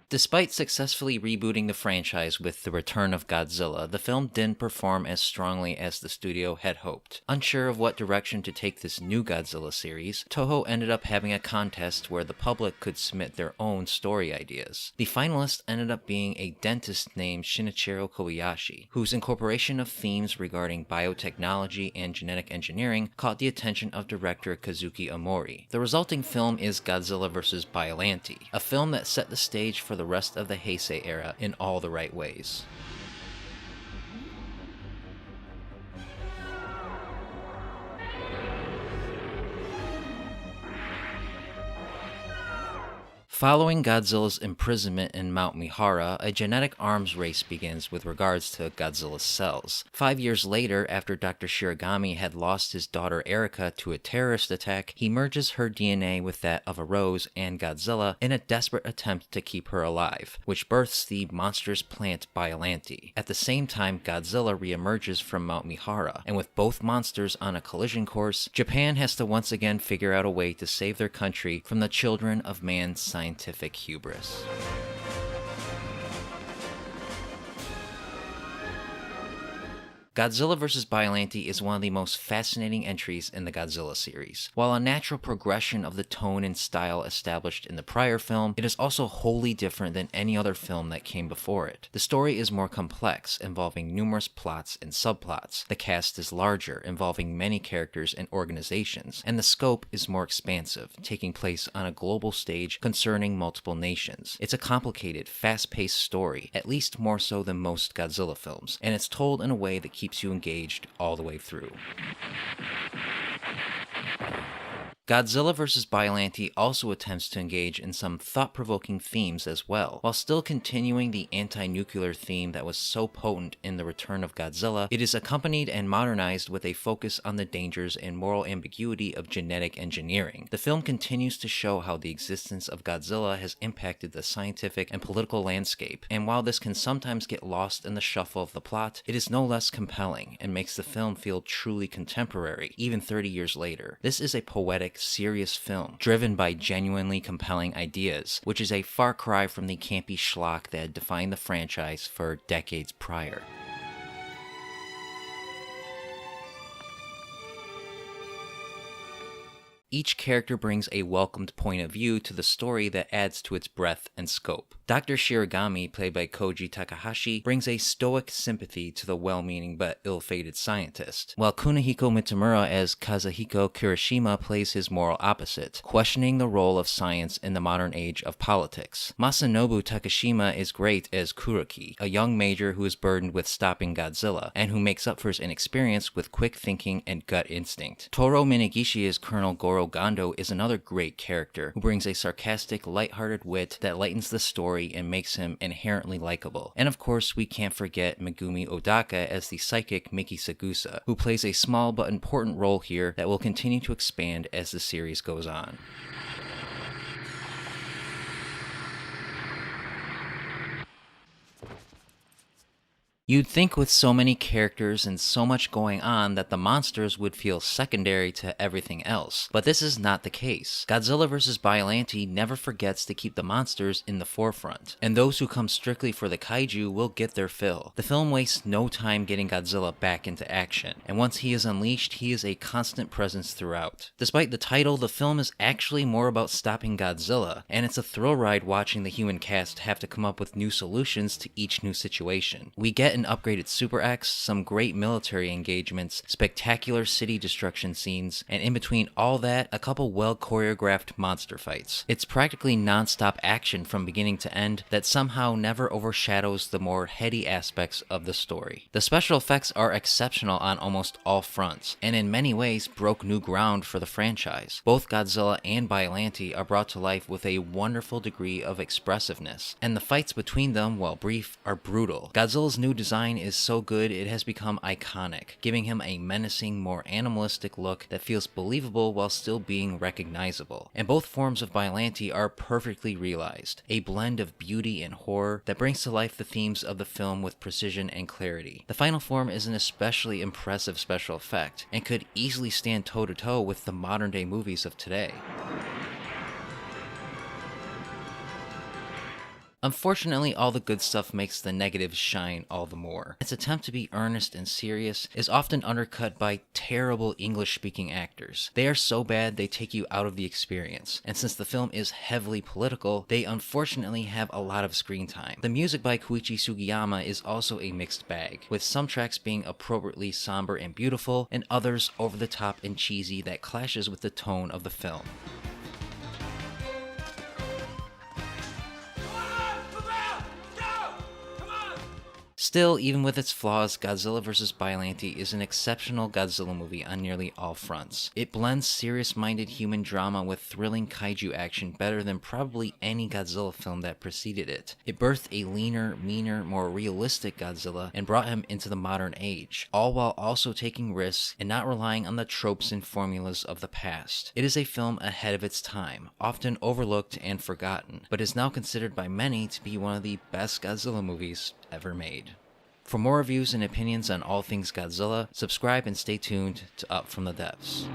Despite successfully rebooting the franchise with The Return of Godzilla, the film didn't perform as strongly as the studio had hoped. Unsure of what direction to take this new Godzilla series, Toho ended up having a contest where the public could submit their own story ideas. The finalist ended up being a dentist named Shinichiro Kobayashi, whose incorporation of themes regarding biotechnology and genetic engineering caught the attention of director Kazuki Omori. The resulting film is Godzilla vs. Biollante, a film that set the stage for the rest of the Heisei era in all the right ways. Following Godzilla's imprisonment in Mount Mihara, a genetic arms race begins with regards to Godzilla's cells. 5 years later, after Dr. Shiragami had lost his daughter Erika to a terrorist attack, he merges her DNA with that of a rose and Godzilla in a desperate attempt to keep her alive, which births the monstrous plant Biollante. At the same time, Godzilla reemerges from Mount Mihara, and with both monsters on a collision course, Japan has to once again figure out a way to save their country from the children of man's scientific hubris. Godzilla vs. Biollante is one of the most fascinating entries in the Godzilla series. While a natural progression of the tone and style established in the prior film, it is also wholly different than any other film that came before it. The story is more complex, involving numerous plots and subplots. The cast is larger, involving many characters and organizations, and the scope is more expansive, taking place on a global stage concerning multiple nations. It's a complicated, fast-paced story, at least more so than most Godzilla films, and it's told in a way that keeps you engaged all the way through. Godzilla vs. Biollante also attempts to engage in some thought-provoking themes as well. While still continuing the anti-nuclear theme that was so potent in The Return of Godzilla, it is accompanied and modernized with a focus on the dangers and moral ambiguity of genetic engineering. The film continues to show how the existence of Godzilla has impacted the scientific and political landscape, and while this can sometimes get lost in the shuffle of the plot, it is no less compelling and makes the film feel truly contemporary, even 30 years later. This is a poetic, serious film, driven by genuinely compelling ideas, which is a far cry from the campy schlock that had defined the franchise for decades prior. Each character brings a welcomed point of view to the story that adds to its breadth and scope. Dr. Shiragami, played by Koji Takahashi, brings a stoic sympathy to the well-meaning but ill-fated scientist, while Kunihiko Mitamura as Kazuhiko Kirishima plays his moral opposite, questioning the role of science in the modern age of politics. Masanobu Takashima is great as Kuroki, a young major who is burdened with stopping Godzilla, and who makes up for his inexperience with quick thinking and gut instinct. Toro Minegishi as Colonel Goro Gondo is another great character, who brings a sarcastic, lighthearted wit that lightens the story and makes him inherently likable. And of course, we can't forget Megumi Odaka as the psychic Miki Sagusa, who plays a small but important role here that will continue to expand as the series goes on. You'd think with so many characters and so much going on that the monsters would feel secondary to everything else, but this is not the case. Godzilla vs. Biollante never forgets to keep the monsters in the forefront, and those who come strictly for the kaiju will get their fill. The film wastes no time getting Godzilla back into action, and once he is unleashed, he is a constant presence throughout. Despite the title, the film is actually more about stopping Godzilla, and it's a thrill ride watching the human cast have to come up with new solutions to each new situation. We get an upgraded Super X, some great military engagements, spectacular city destruction scenes, and in between all that, a couple well-choreographed monster fights. It's practically non-stop action from beginning to end that somehow never overshadows the more heady aspects of the story. The special effects are exceptional on almost all fronts, and in many ways broke new ground for the franchise. Both Godzilla and Biollante are brought to life with a wonderful degree of expressiveness, and the fights between them, while brief, are brutal. Godzilla's new design is so good it has become iconic, giving him a menacing, more animalistic look that feels believable while still being recognizable. And both forms of Biollante are perfectly realized, a blend of beauty and horror that brings to life the themes of the film with precision and clarity. The final form is an especially impressive special effect, and could easily stand toe-to-toe with the modern-day movies of today. Unfortunately, all the good stuff makes the negatives shine all the more. Its attempt to be earnest and serious is often undercut by terrible English-speaking actors. They are so bad they take you out of the experience, and since the film is heavily political, they unfortunately have a lot of screen time. The music by Koichi Sugiyama is also a mixed bag, with some tracks being appropriately somber and beautiful, and others over the top and cheesy that clashes with the tone of the film. Still, even with its flaws, Godzilla vs. Biollante is an exceptional Godzilla movie on nearly all fronts. It blends serious-minded human drama with thrilling kaiju action better than probably any Godzilla film that preceded it. It birthed a leaner, meaner, more realistic Godzilla and brought him into the modern age, all while also taking risks and not relying on the tropes and formulas of the past. It is a film ahead of its time, often overlooked and forgotten, but is now considered by many to be one of the best Godzilla movies ever made. For more reviews and opinions on all things Godzilla, subscribe and stay tuned to Up From the Depths.